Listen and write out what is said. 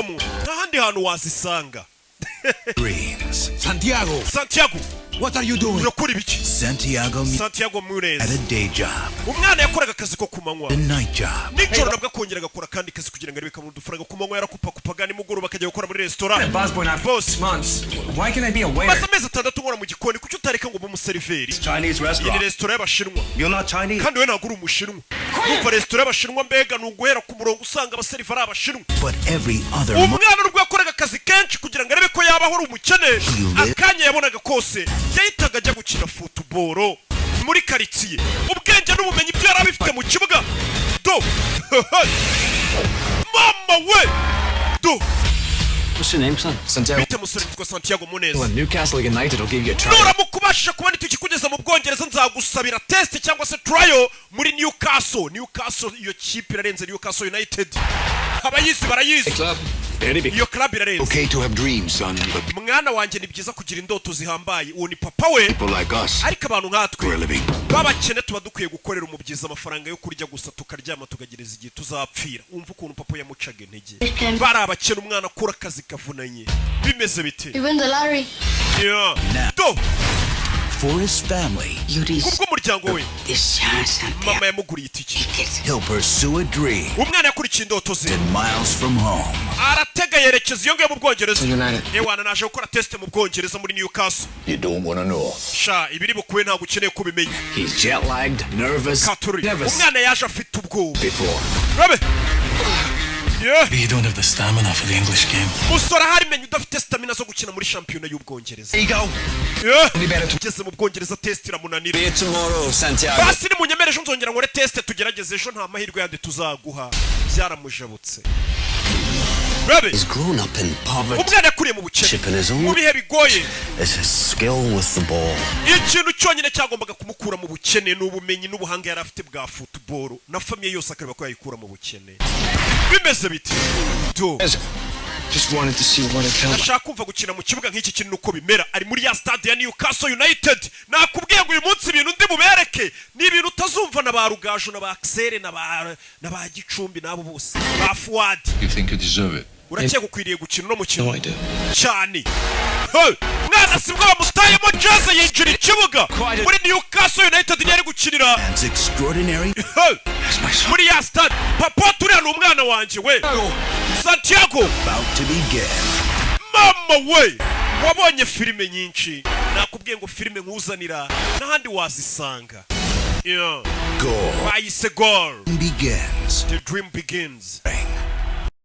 n'ahandi hantu wazisanga. Dreams. Santiago. What are you doing? Santiago Munez at a day job. Umwana yakoraga akazi ko kumanywa. The night job. Nijoro nabwo akongera agakora kandi kazi kugira ngo arebe udufaranga kumanywa yarakupakupaga nimugoroba bakajya gukora muri restaurant. Boss months. Why can I be a waiter? Masameza 6 nkora mu gikoni kuki utareka ngo umuseriveri? Chinese restaurant. Ni restaurant y'abashinwa. You're not Chinese. Kandi we ntabwo uri umushinwa. Kuva restaurant y'abashinwa mbega nuguhera ku murongo usanga abaseriveri abashinwa. But every other umwana nubwo yakoraga akazi kenshi kugira ngo arebe ko yabaho ari umukene. Akanya yabonaga kose yahitaga ajya gukina football muri quartier. Ubwenge n'ubumenyi byo yarabifite mu kibuga. Do. Mama we. Do. What's your name, son? Santiago. Bite musore twa Santiago Munez. Well, Newcastle United will give you a try. Nura mukubashije kubona tukikugeza mu Bwongereza nzagusabira test cyangwa se trial muri Newcastle. Newcastle iyo kipe irarenze Newcastle United. Abayizi barayizi. Iyo club irarenze. Okay to have dreams, son. Mwana wanje ni byiza kugira indoto zihambaye. Uwo ni papa we. People like us. Ariko abantu nkatwe babakene tuba dukwiye gukorera umubyiza amafaranga yo kurya gusa tukaryama tugagereza igihe tuzapfira. Umva ukuntu papa yamucaga intege. Bari abakene umwana akora akazi kavunanye. Bimeze bite? You win the lottery. Yeah. Do. For his family. Kubwo umuryango we. Mama yamuguriye itike. He'll pursue a dream. Umwana yakurikiye indoto ze. 10 miles from home. Aratega yerekeza iyo ngiye mu Bwongereza. Ewana naje gukora test mu Bwongereza muri Newcastle. You don't want to know. Sha ibiri bukuwe ntabwo ukeneye kubimenya. He's jet lagged, nervous. Umwana yaje afite ubwoba. Before. Rabe. Yeah. You don't have the stamina for the English game. Musora hari menyu udafite stamina zo gukina muri shampiyona y'Ubwongereza. There you go. Yeah. Tugeze mu Bwongereza test iramunanira. Be tomorrow, Santiago. Basi ni munyemereje nzongera ngo test tugerageze ejo nta mahirwe yandi tuzaguha. Byaramujabutse. Rabe. He's grown up in poverty. Umwana yakuriye mu bukene. Mu bihe bigoye. It's his skill with the ball. Ikintu cyonyine cyagombaga kumukura mu bukene n'ubumenyi n'ubuhanga yari afite bwa football. Na famille yose akareba ko yayikura mu bukene. Bimeze biti. Do. Just wanted to see what it felt like. Ashaka kumva gukina mu kibuga nk'iki kintu uko bimera. Ari muri ya stade ya Newcastle United. Nakubwiye ngo uyu munsi ibintu ndi bubereke. Ni ibintu utazumva na ba Rugaju na ba Axel na ba Gicumbi nabo bose. Ba Fuad. You think you deserve it? Urakeka ukwiriye gukina no mukino. No, I do. Cyane. Mwana sibwo bamutayemo jazz yinjira ikibuga. Muri Newcastle United yari gukinira. That's extraordinary. Muri ya stade. Papa turiya n'umwana wanje we. Santiago. About to begin. Mama we. Wabonye filime nyinshi. Nakubwiye ngo filime nkuzanira n'ahandi wazisanga. Yeah. Goal. Bayise goal. Begins. The dream begins.